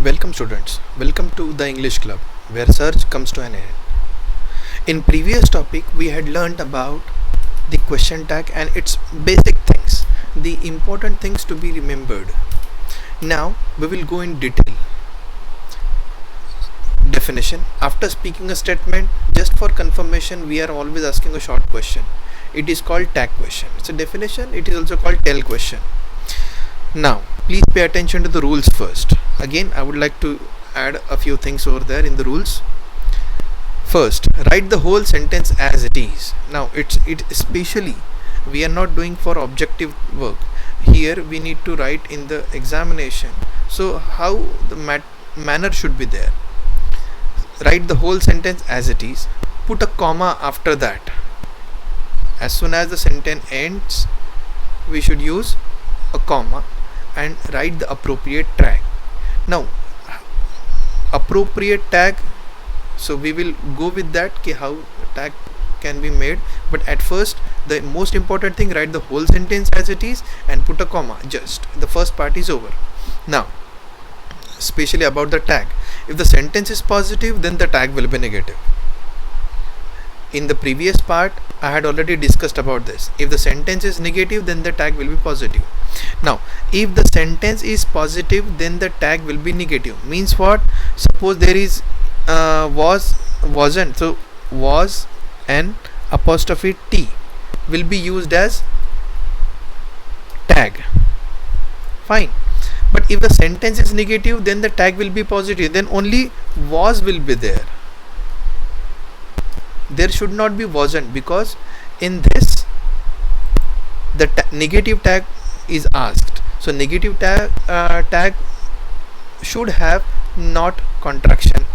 Welcome students, welcome to the English Club where search comes to an end. In previous topic we had learnt about the question tag and its basic things, the important things to be remembered. Now we will go in detail. Definition. After speaking a statement, just for confirmation we are always asking a short question. It is called tag question. It's a definition, it is also called tell question. Now please pay attention to the rules first. Again I would like to add a few things over there in the rules. First, write the whole sentence as it is. Now it especially we are not doing for objective work. Here we need to write in the examination. So how the manner should be there. Write the whole sentence as it is. Put a comma after that. As soon as the sentence ends, we should use a comma and write the appropriate tag. Now appropriate tag, so we will go with that how tag can be made, but at first the most important thing, write the whole sentence as it is and put a comma. Just the first part is over. Now especially about the tag, if the sentence is positive then the tag will be negative. In the previous part I had already discussed about this. If the sentence is negative then the tag will be positive. Now if the sentence is positive then the tag will be negative. Means what? Suppose there is wasn't, so was and apostrophe t will be used as tag. Fine. But if the sentence is negative then the tag will be positive, then only was will be there. There should not be wasn't, because in this the negative tag is asked. So negative tag should have not contraction,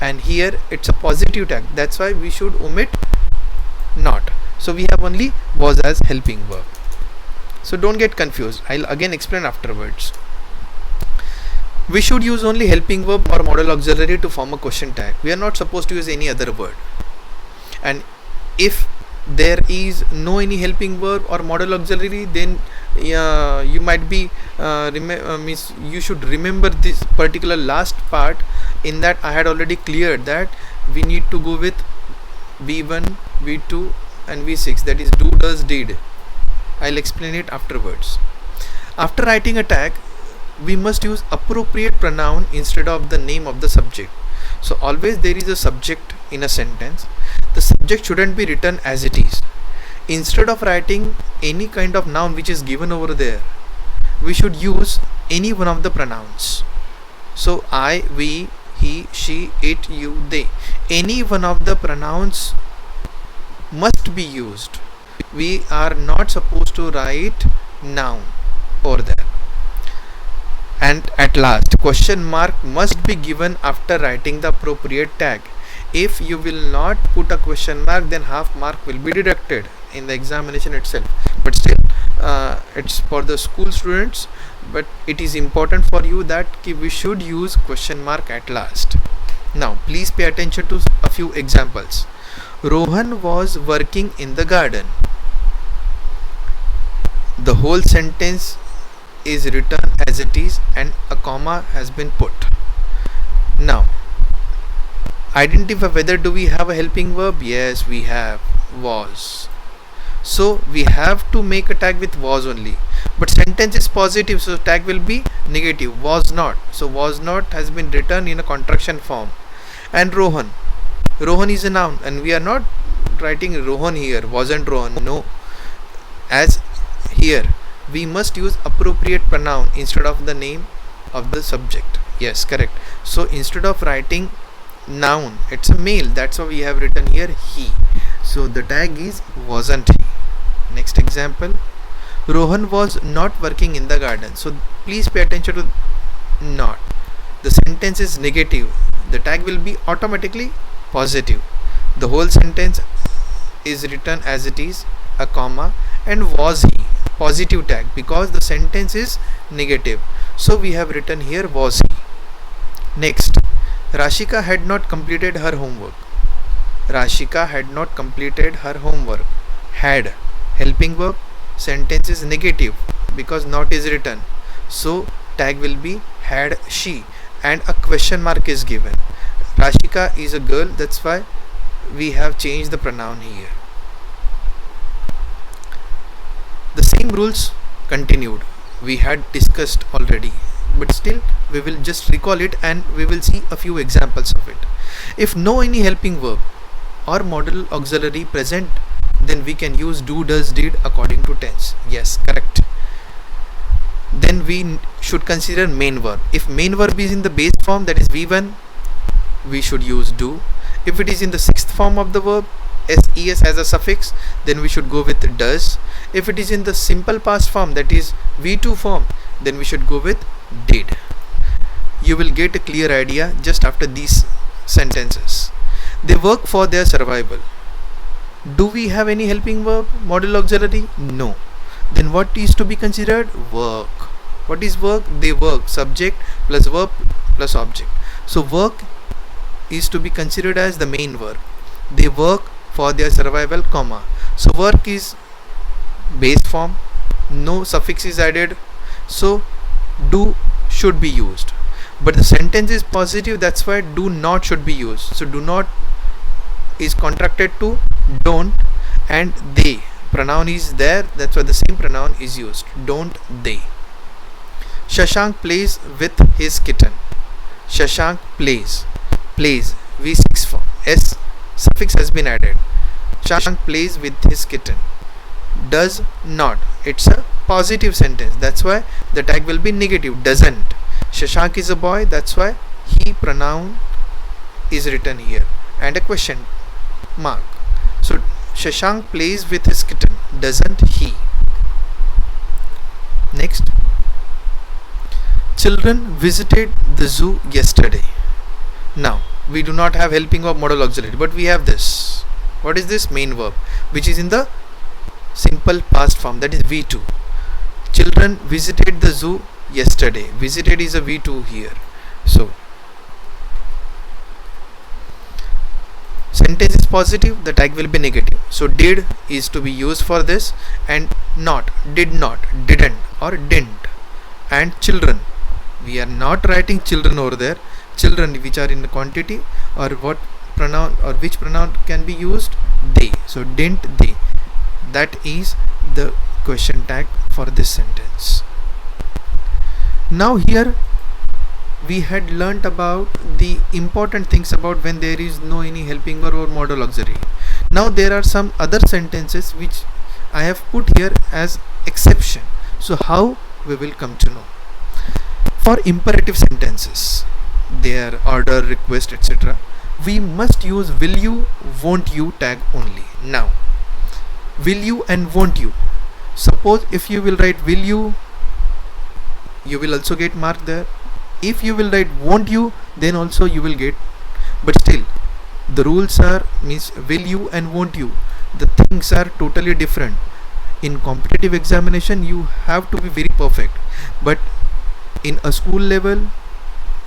and here it's a positive tag, that's why we should omit not. So we have only was as helping verb. So don't get confused, I'll again explain afterwards. We should use only helping verb or modal auxiliary to form a question tag. We are not supposed to use any other word. And if there is no any helping verb or modal auxiliary, then you might be you should remember this particular last part. In that I had already cleared that we need to go with V1, V2 and V6, that is do, does, did. I'll explain it afterwards. After writing a tag, we must use appropriate pronoun instead of the name of the subject. So always there is a subject in a sentence. The subject shouldn't be written as it is. Instead of writing any kind of noun which is given over there, we should use any one of the pronouns. So I, we, he, she, it, you, they. Any one of the pronouns must be used. We are not supposed to write noun over there. And at last, question mark must be given after writing the appropriate tag. If you will not put a question mark, then half mark will be deducted in the examination itself. But still it's for the school students, but it is important for you that we should use question mark at last. Now please pay attention to a few examples. Rohan was working in the garden. The whole sentence is written as it is and a comma has been put. Now identify whether do we have a helping verb. Yes, we have was. So we have to make a tag with was only. But sentence is positive, so tag will be negative. Was not. So was not has been written in a contraction form. And Rohan. Rohan is a noun and we are not writing Rohan here. Wasn't Rohan. No. As here we must use appropriate pronoun instead of the name of the subject. Yes, correct. So instead of writing noun, it's a male, that's why we have written here he. So the tag is wasn't he. Next example, Rohan was not working in the garden. So please pay attention to not. The sentence is negative, the tag will be automatically positive. The whole sentence is written as it is, a comma, and was he, positive tag, because the sentence is negative. So we have written here was he. Next, Rashika had not completed her homework. Rashika had not completed her homework. Had, helping verb, sentence is negative because not is written. So tag will be had she, and a question mark is given. Rashika is a girl, that's why we have changed the pronoun here. The same rules continued, we had discussed already, but still we will just recall it and we will see a few examples of it. If no any helping verb or modal auxiliary present, then we can use do, does, did according to tense. Yes, correct. Then we should consider main verb. If main verb is in the base form, that is V1, we should use do. If it is in the sixth form of the verb, ses as a suffix, then we should go with does. If it is in the simple past form, that is V2 form, then we should go with did. You will get a clear idea just after these sentences. They work for their survival. Do we have any helping verb, modal auxiliary? No. Then what is to be considered? Work. What is work? They work. Subject plus verb plus object. So work is to be considered as the main verb. They work for their survival, comma. So work is base form, no suffix is added, so do should be used. But the sentence is positive, that's why do not should be used. So do not is contracted to don't, and they pronoun is there, that's why the same pronoun is used. Don't they. Shashank plays with his kitten. Shashank plays. Plays V6 form. S suffix has been added. Shashank plays with his kitten. Does not. It's a positive sentence. That's why the tag will be negative. Doesn't. Shashank is a boy. That's why he pronoun is written here. And a question mark. So Shashank plays with his kitten. Doesn't he? Next. Children visited the zoo yesterday. Now we do not have helping verb, modal auxiliary, but we have this. What is this? Main verb, which is in the simple past form, that is V2. Children visited the zoo yesterday. Visited is a V2 here. So sentence is positive, the tag will be negative. So did is to be used for this, and not, did not, didn't or didn't. And children, we are not writing children over there. Children which are in the quantity, or what pronoun or which pronoun can be used? They. So didn't they. That is the question tag for this sentence. Now here we had learnt about the important things about when there is no any helping verb or modal auxiliary. Now there are some other sentences which I have put here as exception. So how we will come to know. For imperative sentences, their order, request, etc., we must use will you, won't you tag only. Now will you and won't you. Suppose if you will write will you will also get marked there. If you will write won't you, then also you will get. But still the rules are means will you and won't you, the things are totally different. In competitive examination you have to be very perfect, but in a school level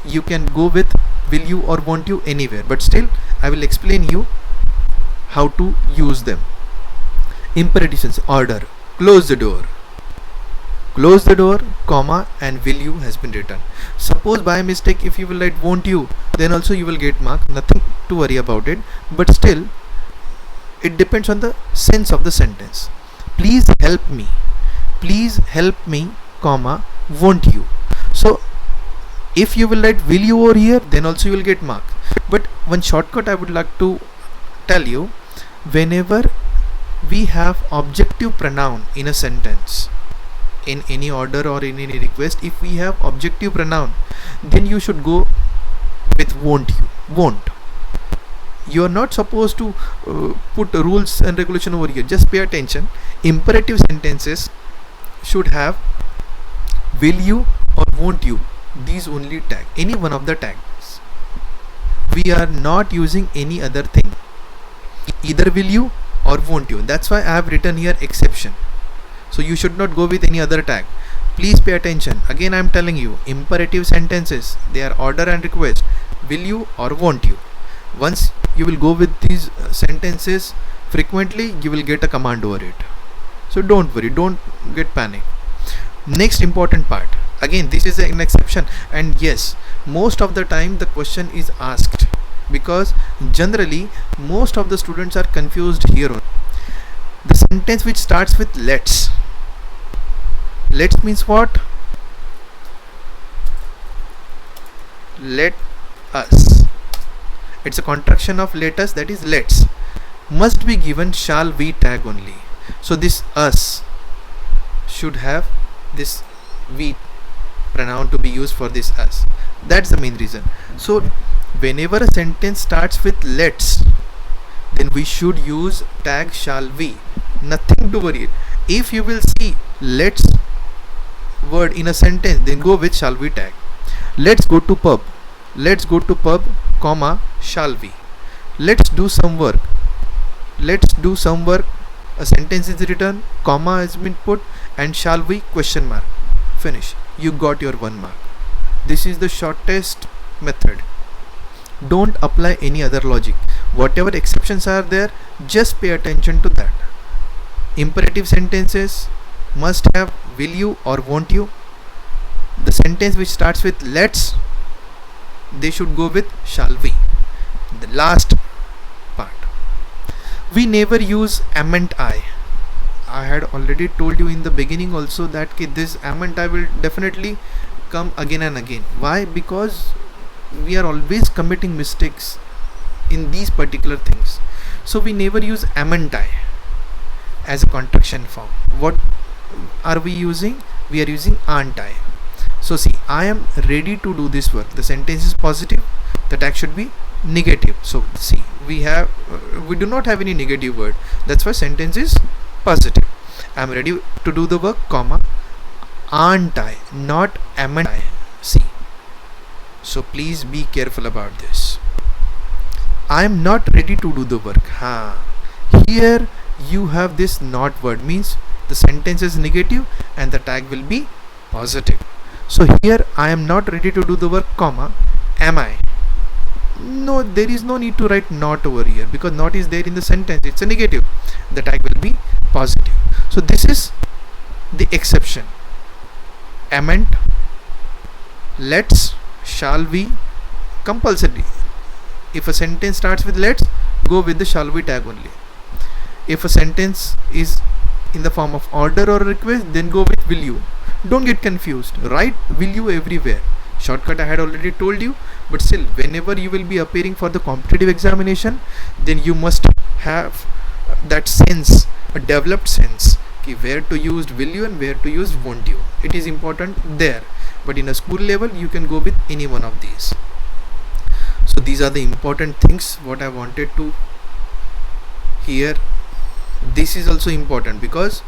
you can go with will you or won't you anywhere. But still I will explain you how to use them. Imperative sense, order, close the door. Close the door, comma, and will you has been written. Suppose by mistake if you will write won't you, then also you will get mark. Nothing to worry about it, but still it depends on the sense of the sentence. Please help me. Please help me, comma, won't you. So if you will write will you over here, then also you will get mark. But one shortcut I would like to tell you, whenever we have objective pronoun in a sentence, in any order or in any request, if we have objective pronoun, then you should go with won't you. Won't. You are not supposed to put rules and regulation over here. Just pay attention. Imperative sentences should have will you or won't you. These only tag, any one of the tags. We are not using any other thing. Either will you or won't you. That's why I have written here exception. So you should not go with any other tag. Please pay attention. Again I am telling you, imperative sentences, they are order and request. Will you or won't you. Once you will go with these sentences frequently, you will get a command over it. So don't worry, don't get panic. Next important part, Again, this is an exception, and yes, most of the time the question is asked, because generally most of the students are confused here. The sentence which starts with let's means what? Let us. It's a contraction of let us, that is let's, must be given shall we tag only. So this us should have this we pronoun to be used for this us. That's the main reason. So whenever a sentence starts with let's, then we should use tag shall we. Nothing to worry. If you will see let's word in a sentence, then go with shall we tag. Let's go to pub. Let's go to pub, comma, shall we. Let's do some work. Let's do some work. A sentence is written, comma has been put, and shall we question mark. Finish. You got your 1 mark. This is the shortest method. Don't apply any other logic. Whatever exceptions are there, just pay attention to that. Imperative sentences must have will you or won't you. The sentence which starts with let's, they should go with shall we. The last part, we never use am and I had already told you in the beginning also that this am and I will definitely come again and again. Why? Because we are always committing mistakes in these particular things. So we never use am and I as a contraction form. What are we using? We are using aren't I. So see, I am ready to do this work. The sentence is positive, the tag should be negative. So see, we do not have any negative word, that's why sentence is positive. I am ready to do the work, comma, aren't I, not am and I. See, so please be careful about this. I am not ready to do the work. Here you have this not word, means the sentence is negative and the tag will be positive. So here I am not ready to do the work, comma, am I. No, there is no need to write not over here, because not is there in the sentence, it's a negative. The tag will be positive. So this is the exception. Amend, let's, shall we, compulsory. If a sentence starts with let's, go with the shall we tag only. If a sentence is in the form of order or request, then go with will you. Don't get confused. Write will you everywhere. Shortcut I had already told you, but still, whenever you will be appearing for the competitive examination, then you must have that sense, a developed sense, where to use will you and where to use won't you. It is important there, but in a school level you can go with any one of these. So these are the important things what I wanted to hear. This is also important, because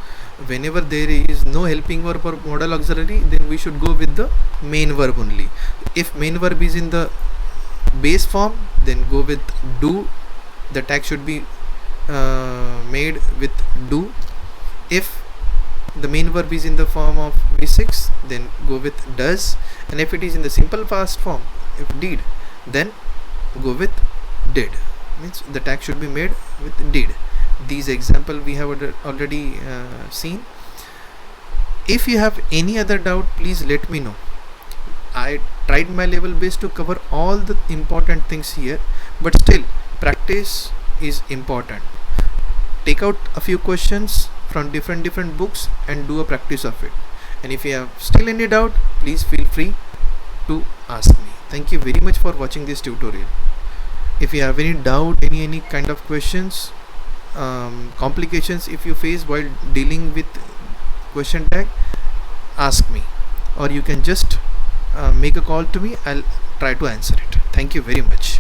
whenever there is no helping verb or modal auxiliary, then we should go with the main verb only. If main verb is in the base form, then go with do. The tag should be made with do. If the main verb is in the form of V6, then go with does. And if it is in the simple past form, if did, then go with did. Means the tag should be made with did. These example we have already seen. If you have any other doubt, please let me know. I tried my level best to cover all the important things here, but still practice is important. Take out a few questions from different books and do a practice of it. And if you have still any doubt, please feel free to ask me. Thank you very much for watching this tutorial. If you have any doubt, any kind of questions, complications if you face while dealing with question tag, ask me, or you can just make a call to me. I'll try to answer it. Thank you very much.